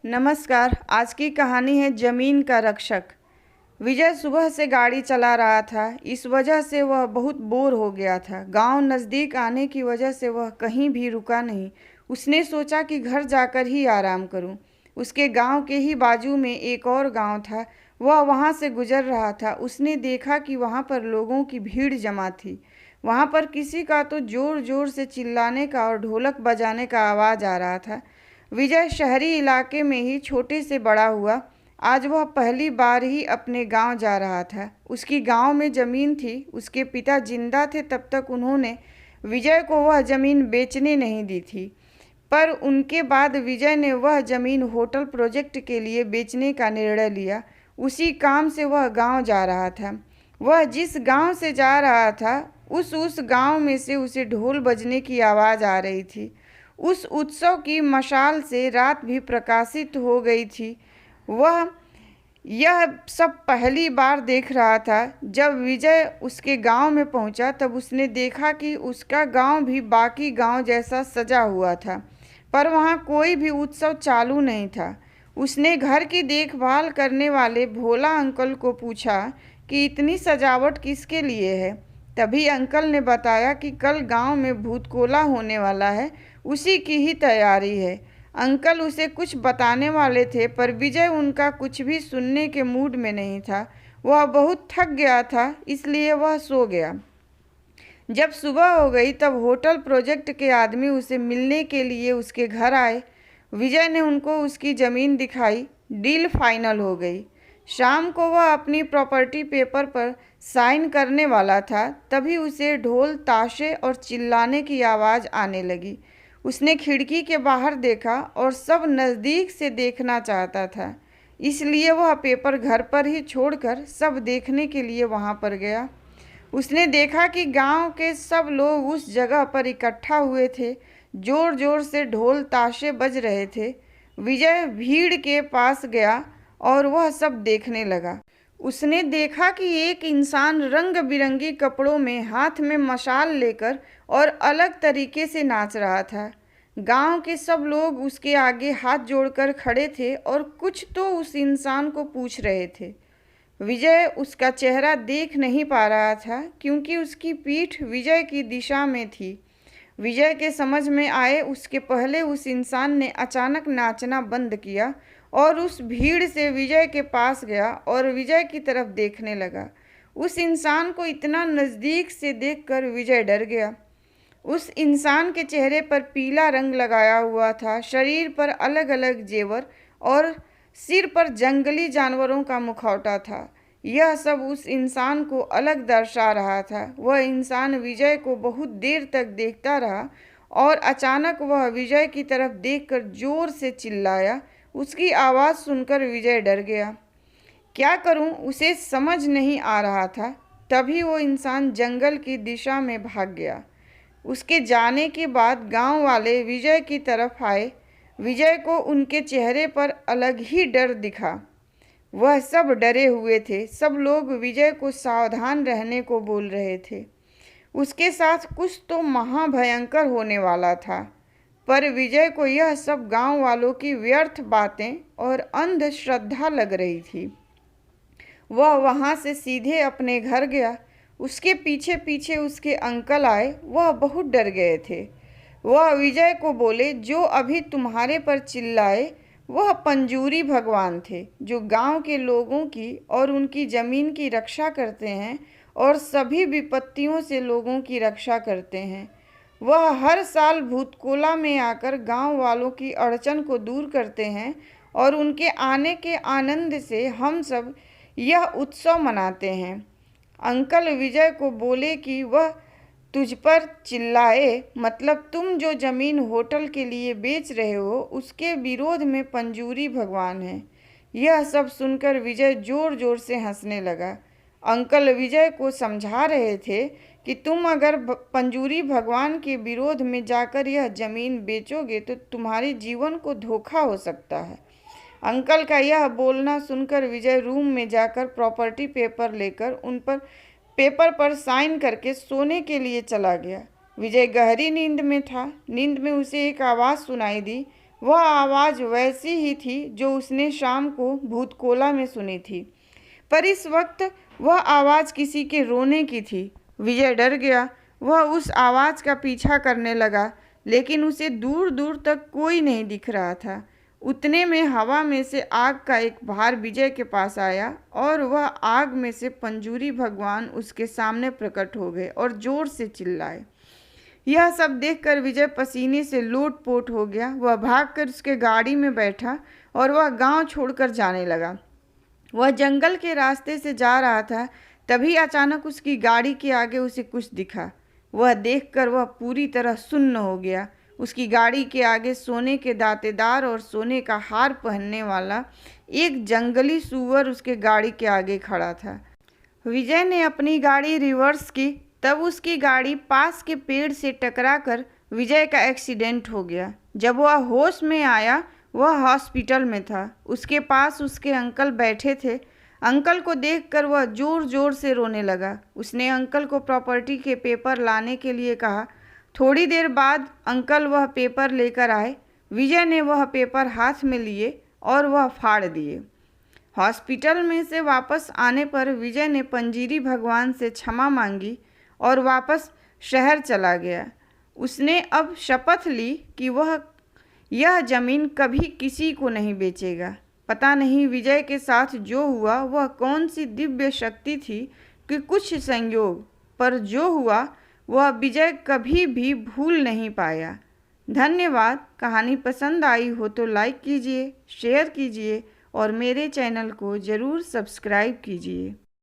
नमस्कार। आज की कहानी है जमीन का रक्षक। विजय सुबह से गाड़ी चला रहा था। इस वजह से वह बहुत बोर हो गया था। गांव नज़दीक आने की वजह से वह कहीं भी रुका नहीं। उसने सोचा कि घर जाकर ही आराम करूं। उसके गांव के ही बाजू में एक और गांव था। वह वहां से गुजर रहा था। उसने देखा कि वहां पर लोगों की भीड़ जमा थी। वहां पर किसी का तो जोर जोर से चिल्लाने का और ढोलक बजाने का आवाज़ आ रहा था। विजय शहरी इलाके में ही छोटे से बड़ा हुआ। आज वह पहली बार ही अपने गांव जा रहा था। उसकी गांव में ज़मीन थी। उसके पिता जिंदा थे तब तक उन्होंने विजय को वह ज़मीन बेचने नहीं दी थी, पर उनके बाद विजय ने वह ज़मीन होटल प्रोजेक्ट के लिए बेचने का निर्णय लिया। उसी काम से वह गांव जा रहा था। वह जिस गांव से जा रहा था उस गांव में से उसे ढोल बजने की आवाज़ आ रही थी। उस उत्सव की मशाल से रात भी प्रकाशित हो गई थी। वह यह सब पहली बार देख रहा था। जब विजय उसके गांव में पहुंचा तब उसने देखा कि उसका गांव भी बाकी गांव जैसा सजा हुआ था, पर वहां कोई भी उत्सव चालू नहीं था। उसने घर की देखभाल करने वाले भोला अंकल को पूछा कि इतनी सजावट किसके लिए है। तभी अंकल ने बताया कि कल गांव में भूतकोला होने वाला है, उसी की ही तैयारी है। अंकल उसे कुछ बताने वाले थे, पर विजय उनका कुछ भी सुनने के मूड में नहीं था। वह बहुत थक गया था, इसलिए वह सो गया। जब सुबह हो गई तब होटल प्रोजेक्ट के आदमी उसे मिलने के लिए उसके घर आए। विजय ने उनको उसकी ज़मीन दिखाई। डील फाइनल हो गई। शाम को वह अपनी प्रॉपर्टी पेपर पर साइन करने वाला था, तभी उसे ढोल, ताशे और चिल्लाने की आवाज़ आने लगी। उसने खिड़की के बाहर देखा और सब नज़दीक से देखना चाहता था, इसलिए वह पेपर घर पर ही छोड़कर सब देखने के लिए वहां पर गया। उसने देखा कि गांव के सब लोग उस जगह पर इकट्ठा हुए थे। जोर जोर से ढोल ताशे बज रहे थे। विजय भीड़ के पास गया और वह सब देखने लगा। उसने देखा कि एक इंसान रंग बिरंगी कपड़ों में हाथ में मशाल लेकर और अलग तरीके से नाच रहा था। गांव के सब लोग उसके आगे हाथ जोड़कर खड़े थे और कुछ तो उस इंसान को पूछ रहे थे। विजय उसका चेहरा देख नहीं पा रहा था, क्योंकि उसकी पीठ विजय की दिशा में थी। विजय के समझ में आए उसके पहले उस इंसान ने अचानक नाचना बंद किया और उस भीड़ से विजय के पास गया और विजय की तरफ देखने लगा। उस इंसान को इतना नज़दीक से देखकर विजय डर गया। उस इंसान के चेहरे पर पीला रंग लगाया हुआ था, शरीर पर अलग अलग जेवर और सिर पर जंगली जानवरों का मुखौटा था। यह सब उस इंसान को अलग दर्शा रहा था। वह इंसान विजय को बहुत देर तक देखता रहा और अचानक वह विजय की तरफ देखकर जोर से चिल्लाया। उसकी आवाज़ सुनकर विजय डर गया। क्या करूं, उसे समझ नहीं आ रहा था। तभी वो इंसान जंगल की दिशा में भाग गया। उसके जाने के बाद गांव वाले विजय की तरफ आए। विजय को उनके चेहरे पर अलग ही डर दिखा। वह सब डरे हुए थे। सब लोग विजय को सावधान रहने को बोल रहे थे। उसके साथ कुछ तो महाभयंकर होने वाला था, पर विजय को यह सब गांव वालों की व्यर्थ बातें और अंधश्रद्धा लग रही थी। वह वहां से सीधे अपने घर गया। उसके पीछे पीछे उसके अंकल आए। वह बहुत डर गए थे। वह विजय को बोले, जो अभी तुम्हारे पर चिल्लाए वह पंजूरी भगवान थे, जो गांव के लोगों की और उनकी ज़मीन की रक्षा करते हैं और सभी विपत्तियों से लोगों की रक्षा करते हैं। वह हर साल भूतकोला में आकर गांव वालों की अड़चन को दूर करते हैं और उनके आने के आनंद से हम सब यह उत्सव मनाते हैं। अंकल विजय को बोले कि वह तुझ पर चिल्लाए, मतलब तुम जो ज़मीन होटल के लिए बेच रहे हो उसके विरोध में पंजूरी भगवान है। यह सब सुनकर विजय ज़ोर ज़ोर से हंसने लगा। अंकल विजय को समझा रहे थे कि तुम अगर पंजूरी भगवान के विरोध में जाकर यह ज़मीन बेचोगे तो तुम्हारे जीवन को धोखा हो सकता है। अंकल का यह बोलना सुनकर विजय रूम में जाकर प्रॉपर्टी पेपर लेकर उन पर पेपर पर साइन करके सोने के लिए चला गया। विजय गहरी नींद में था। नींद में उसे एक आवाज़ सुनाई दी। वह आवाज़ वैसी ही थी जो उसने शाम को भूतकोला में सुनी थी, पर इस वक्त वह आवाज़ किसी के रोने की थी। विजय डर गया। वह उस आवाज़ का पीछा करने लगा, लेकिन उसे दूर दूर तक कोई नहीं दिख रहा था। उतने में हवा में से आग का एक भार विजय के पास आया और वह आग में से पंजूरी भगवान उसके सामने प्रकट हो गए और जोर से चिल्लाए। यह सब देखकर विजय पसीने से लोटपोट हो गया। वह भागकर उसके गाड़ी में बैठा और वह गांव छोड़कर जाने लगा। वह जंगल के रास्ते से जा रहा था, तभी अचानक उसकी गाड़ी के आगे उसे कुछ दिखा। वह देखकर वह पूरी तरह सुन्न हो गया। उसकी गाड़ी के आगे सोने के दांतेदार और सोने का हार पहनने वाला एक जंगली सूअर उसके गाड़ी के आगे खड़ा था। विजय ने अपनी गाड़ी रिवर्स की, तब उसकी गाड़ी पास के पेड़ से टकराकर विजय का एक्सीडेंट हो गया। जब वह होश में आया, वह हॉस्पिटल में था। उसके पास उसके अंकल बैठे थे। अंकल को देखकर वह जोर जोर से रोने लगा। उसने अंकल को प्रॉपर्टी के पेपर लाने के लिए कहा। थोड़ी देर बाद अंकल वह पेपर लेकर आए। विजय ने वह पेपर हाथ में लिए और वह फाड़ दिए। हॉस्पिटल में से वापस आने पर विजय ने पंजीरी भगवान से क्षमा मांगी और वापस शहर चला गया। उसने अब शपथ ली कि वह यह जमीन कभी किसी को नहीं बेचेगा। पता नहीं विजय के साथ जो हुआ वह कौन सी दिव्य शक्ति थी कि कुछ संयोग, पर जो हुआ वह विजय कभी भी भूल नहीं पाया। धन्यवाद। कहानी पसंद आई हो तो लाइक कीजिए, शेयर कीजिए और मेरे चैनल को ज़रूर सब्सक्राइब कीजिए।